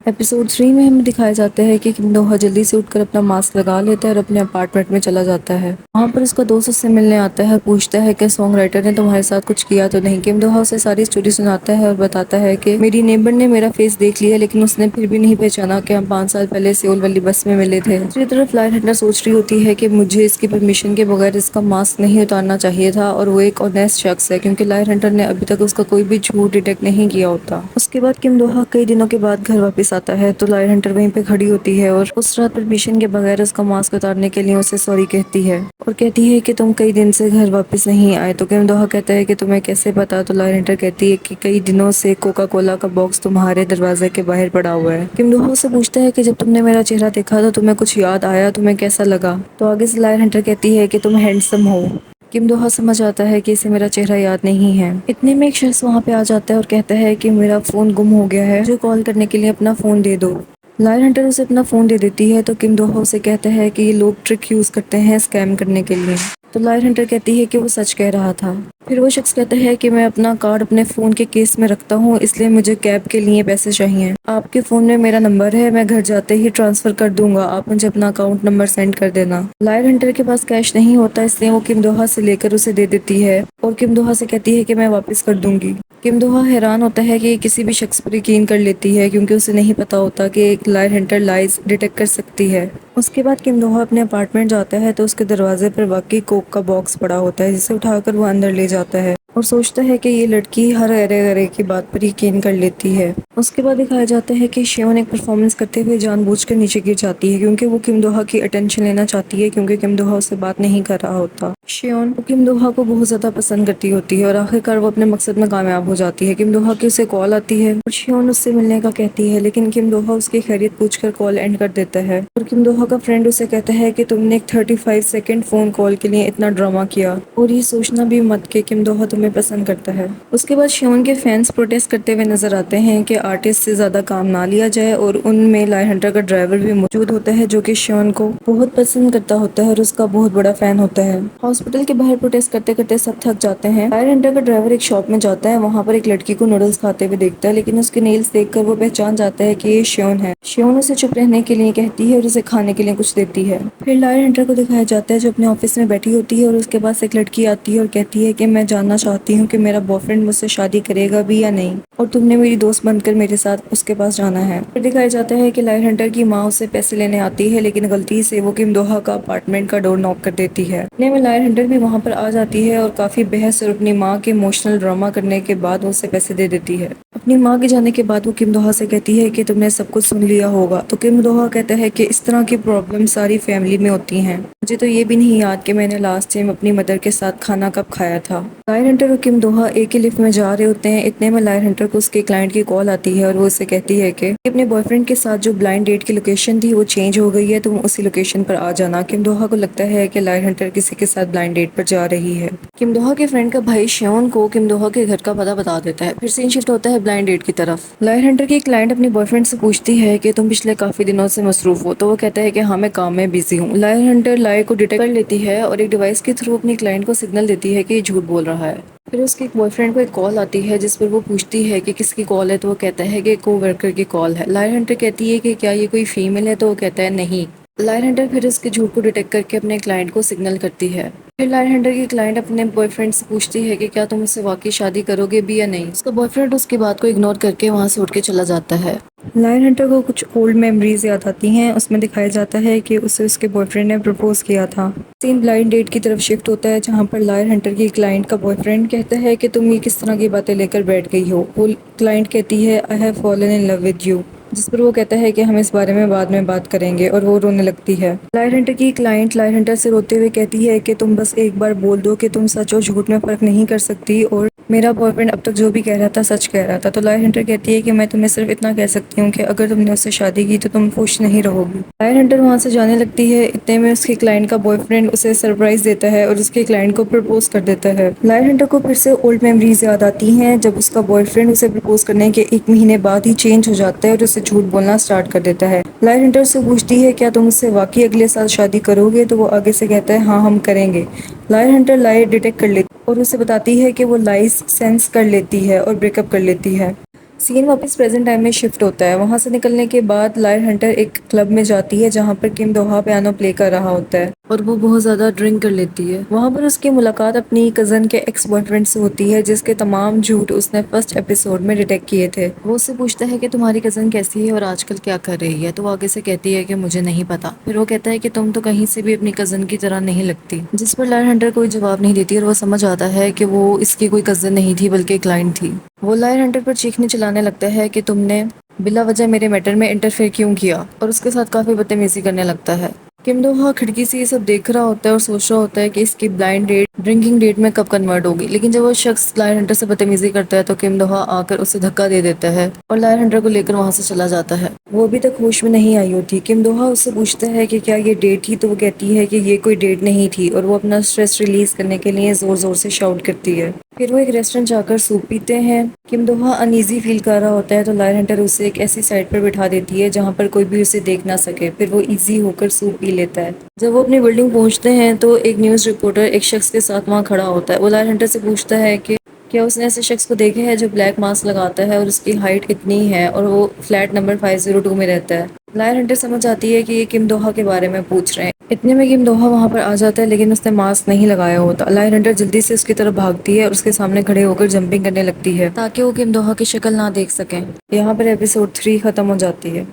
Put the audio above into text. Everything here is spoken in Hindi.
एपिसोड 3 में हमें दिखाया जाता है कि किम दोहा जल्दी से उठकर अपना मास्क लगा लेता है और अपने अपार्टमेंट में चला जाता है। वहाँ पर उसका दोस्त उससे मिलने आता है और पूछता है कि सॉन्ग राइटर ने तुम्हारे साथ कुछ किया तो नहीं। किम दोहा उसे सारी स्टोरी सुनाता है और बताता है कि मेरी नेबर ने मेरा फेस देख लिया लेकिन उसने फिर भी नहीं पहचाना कि हम 5 साल पहले सियोल वाली बस में मिले थे। दूसरी तरफ लायर हंटर सोच रही होती है कि मुझे इसकी परमिशन के बगैर इसका मास्क नहीं उतारना चाहिए था और वो एक ऑनेस्ट शख्स है क्योंकि लायर हंटर ने अभी तक उसका कोई भी झूठ डिटेक्ट नहीं किया होता। उसके बाद किम दोहा कई दिनों के बाद घर वापस आता है तो लायर हंटर वहीं पे खड़ी होती है और उस रात परमिशन के बगैर उसका मास्क उतारने के लिए उसे सॉरी कहती है और कहती है कि तुम कई दिन से घर वापस नहीं आए। तो किम दोहा कहता है कि तुम्हें कैसे पता। तो लायर हंटर कहती है कि कई दिनों से कोका कोला का बॉक्स तुम्हारे दरवाजे के बाहर पड़ा हुआ है। किम दोहा से पूछता है कि जब तुमने मेरा चेहरा देखा तो तुम्हें कुछ याद आया, तुम्हें कैसा लगा। तो आगे से लायर हंटर कहती है कि तुम हैंडसम हो। किम दोहा समझ आता है कि इसे मेरा चेहरा याद नहीं है। इतने में एक शख्स वहाँ पे आ जाता है और कहता है कि मेरा फोन गुम हो गया है, मुझे कॉल करने के लिए अपना फोन दे दो। लायर हंटर उसे अपना फोन दे देती है तो किम दोहा उसे कहता है कि ये लोग ट्रिक यूज करते हैं स्कैम करने के लिए। तो लायर हंटर कहती है कि वो सच कह रहा था। फिर वो शख्स कहता है कि मैं अपना कार्ड अपने फ़ोन के केस में रखता हूँ इसलिए मुझे कैब के लिए पैसे चाहिए। आपके फ़ोन में मेरा नंबर है, मैं घर जाते ही ट्रांसफ़र कर दूंगा, आप मुझे अपना अकाउंट नंबर सेंड कर देना। लायर हंटर के पास कैश नहीं होता इसलिए वो किम दोहा से लेकर उसे दे देती है और किम दोहा से कहती है कि मैं वापस कर दूंगी। किम दोहा हैरान होता है कि किसी भी शख्स पर यकीन कर लेती है क्योंकि उसे नहीं पता होता कि एक लायर हंटर लाइज डिटेक्ट कर सकती है। उसके बाद किम दोहा अपने अपार्टमेंट जाता है तो उसके दरवाजे पर वाकई कोक का बॉक्स पड़ा होता है जिसे उठाकर वो अंदर ले जाता है और सोचता है कि ये लड़की हर अरे अरे की बात पर यकीन कर लेती है। उसके बाद दिखाया जाता है कि शियोन एक परफॉर्मेंस करते हुए जानबूझकर नीचे गिर जाती है क्योंकि वो किम दोहा की अटेंशन लेना चाहती है क्योंकि किम दोहा उससे बात नहीं कर रहा होता। शियोन किम दोहा को बहुत ज्यादा पसंद करती होती है और आखिरकार वो अपने मकसद में कामयाब हो जाती है। किम दोहा की उसे कॉल आती है और शियोन उससे मिलने का कहती है लेकिन किम दोहा उसकी खैरियत पूछकर कॉल एंड कर देता है और किम दोहा का फ्रेंड उसे कहता है कि तुमने एक 35 सेकंड फोन कॉल के लिए इतना ड्रामा किया और ये सोचना भी मत कि किम दोहा तुम्हें पसंद करता है। उसके बाद शियोन के फैंस प्रोटेस्ट करते हुए नजर आते हैं कि आर्टिस्ट से ज्यादा काम ना लिया जाए और उनमें लायर हंटर का ड्राइवर भी मौजूद होता है जो कि शियोन को बहुत पसंद करता होता है और उसका बहुत बड़ा फैन होता है। हॉस्पिटल के बाहर प्रोटेस्ट करते करते सब थक जाते हैं। लायर हंटर का ड्राइवर एक शॉप में जाता है, वहाँ पर एक लड़की को नूडल्स खाते हुए देखता है लेकिन उसके नेल्स देखकर वो पहचान जाता है कि ये शियोन है। शियोन उसे चुप रहने के लिए कहती है और उसे खाने के लिए कुछ देती है। फिर लायर हंटर को दिखाया जाता है जो अपने ऑफिस में बैठी होती है और उसके पास एक लड़की आती है और कहती है कि मैं जानना चाहती हूँ कि मेरा बॉयफ्रेंड मुझसे शादी करेगा भी या नहीं और तुमने मेरी दोस्त बनकर मेरे साथ उसके पास जाना है। फिर दिखाया जाता है कि लायर हंटर की माँ उससे पैसे लेने आती है लेकिन गलती से वो किम दोहा का अपार्टमेंट का डोर नॉक कर देती है। इतने में लायर हंटर भी वहाँ पर आ जाती है और काफी बहस और अपनी माँ के इमोशनल ड्रामा करने के बाद उससे पैसे दे देती है। अपनी माँ के जाने के बाद वो किम दोहा से कहती है कि तुमने सब कुछ सुन लिया होगा। तो किम दोहा कहता है कि इस तरह की प्रॉब्लम सारी फैमिली में होती हैं, मुझे तो ये भी नहीं याद कि मैंने लास्ट टाइम अपनी मदर के साथ खाना कब खाया था। लायर हंटर और किम दोहा एक ही लिफ्ट में जा रहे होते हैं। इतने में लायर हंटर को उसके क्लाइंट की कॉल आती है और वो उससे कहती है कि अपने बॉयफ्रेंड के साथ जो ब्लाइंड डेट की लोकेशन थी वो चेंज हो गई है, तुम उसी लोकेशन पर आ जाना। किम दोहा को लगता है कि लायर हंटर किसी के साथ ब्लाइंड डेट पर जा रही है। किम दोहा के फ्रेंड का भाई शियोन को किम दोहा के घर का पता बता देता है। फिर सीन शिफ्ट होता है ब्लाइंड डेट की तरफ। लायर हंटर की क्लाइंट अपनी बॉयफ्रेंड से पूछती है कि तुम पिछले काफी दिनों से मसरूफ हो, तो वो कहता है कि हाँ मैं काम में बिजी हूँ। लायर हंटर लायर को डिटेक्ट कर लेती है और एक डिवाइस के थ्रू अपनी क्लाइंट को सिग्नल देती है कि ये झूठ बोल रहा है। फिर उसके एक बॉयफ्रेंड को एक कॉल आती है जिस पर वो पूछती है कि किसकी कॉल है, तो वो कहता है कि कोवर्कर की कॉल है। लायर हंटर कहती है कि क्या ये कोई फीमेल है, तो वो कहता है नहीं। लायर हंटर फिर उसके झूठ को डिटेक्ट करके अपने क्लाइंट को सिग्नल करती है। फिर लायर हंटर की क्लाइंट अपने बॉयफ्रेंड से पूछती है कि क्या तुम उससे वाकई शादी करोगे भी या नहीं। उसका बॉयफ्रेंड उसकी बात को इग्नोर करके वहाँ से उठ के चला जाता है। लायर हंटर को कुछ ओल्ड मेमोरीज याद आती हैं। उसमें दिखाया जाता है कि उसे उसके बॉयफ्रेंड ने प्रपोज किया था। सीन ब्लाइंड डेट की तरफ शिफ्ट होता है जहाँ पर लायर हंटर की क्लाइंट का बॉयफ्रेंड कहता है कि तुम ये किस तरह की बातें लेकर बैठ गई हो। वो क्लाइंट कहती है I have fallen in love with you, जिस पर वो कहता है कि हम इस बारे में बाद में बात करेंगे और वो रोने लगती है। लायर हंटर की क्लाइंट लायर हंटर से रोते हुए कहती है कि तुम बस एक बार बोल दो कि तुम सच और झूठ में फर्क नहीं कर सकती और मेरा बॉयफ्रेंड अब तक जो भी कह रहा था सच कह रहा था। तो लायर हंटर कहती है कि मैं तुम्हें सिर्फ इतना कह सकती हूँ कि अगर तुमने उससे शादी की तो तुम खुश नहीं रहोगी। लायर हंटर वहाँ से जाने लगती है। इतने में उसकी क्लाइंट का बॉयफ्रेंड उसे सरप्राइज देता है और उसके क्लाइंट को प्रपोज कर देता है। लायर हंटर को फिर से ओल्ड मेमोरीज याद आती हैं जब उसका बॉयफ्रेंड उसे प्रपोज करने के 1 महीने बाद ही चेंज हो जाता है और उसे झूठ बोलना स्टार्ट कर देता है। लायर हंटर से पूछती है क्या तुम उससे वाकई अगले साल शादी करोगे, तो वो आगे से कहता है हाँ हम करेंगे। लायर हंटर लायर डिटेक्ट कर लेती और उसे बताती है कि वो लाइस सेंस कर लेती है और ब्रेकअप कर लेती है। सीन वापस प्रेजेंट टाइम में शिफ्ट होता है। वहां से निकलने के बाद लायर हंटर एक क्लब में जाती है जहां पर किम दोहा पियानो प्ले कर रहा होता है और वो बहुत ज्यादा ड्रिंक कर लेती है। वहां पर उसकी मुलाकात अपनी कजन के एक्स बॉयफ्रेंड से होती है जिसके तमाम झूठ उसने फर्स्ट एपिसोड में डिटेक्ट किए थे। वो उससे पूछता है कि तुम्हारी कजन कैसी है और आजकल क्या कर रही है, तो वो आगे से कहती है कि मुझे नहीं पता। फिर वो कहता है कि तुम तो कहीं से भी अपनी कजन की तरह नहीं लगती, जिस पर लायर हंटर कोई जवाब नहीं देती और वो समझ आता है कि वो इसकी कोई कजन नहीं थी बल्कि क्लाइंट थी। वो लायर हंटर पर चीखने चिल्लाने लगता है कि तुमने बिला वजह मेरे मैटर में इंटरफेयर क्यों किया, और उसके साथ काफी बदतमीजी करने लगता है। किम दोहा खिड़की से ये सब देख रहा होता है और सोच रहा होता है कि इसकी ब्लाइंड डेट ड्रिंकिंग डेट में कब कन्वर्ट होगी, लेकिन जब वो शख्स लायर हंटर से बदतमीजी करता है तो किम दोहा आकर उसे धक्का दे देता है और लायर हंटर को लेकर वहां से चला जाता है। वो अभी तक होश में नहीं आई होती। किम दोहा उससे पूछता है कि क्या ये डेट थी, तो वो कहती है कि ये कोई डेट नहीं थी और वो अपना स्ट्रेस रिलीज करने के लिए जोर जोर से शाउट करती है। फिर वो एक रेस्टोरेंट जाकर सूप पीते हैं। किम दोहा अनईजी फील कर रहा होता है तो लायर हंटर उसे एक ऐसी साइड पर बिठा देती है जहां पर कोई भी उसे देख ना सके। फिर वो इजी होकर सूप पी लेता है। जब वो अपनी बिल्डिंग पहुंचते हैं तो एक न्यूज रिपोर्टर एक शख्स के साथ वहां खड़ा होता है। वो लायर हंटर से पूछता है कि क्या उसने ऐसे शख्स को देखा है जो ब्लैक मास्क लगाता है और उसकी हाइट कितनी है और वो फ्लैट नंबर 502 में रहता है। लायर हंटर समझ आती है कि ये किम दोहा के बारे में पूछ रहे हैं। इतने में किम दोहा वहां पर आ जाता है लेकिन उसने मास्क नहीं लगाया होता। लायर हंटर जल्दी से उसकी तरफ भागती है और उसके सामने खड़े होकर जंपिंग करने लगती है ताकि वो किम दोहा की शक्ल ना देख सकें। यहाँ पर एपिसोड 3 खत्म हो जाती है।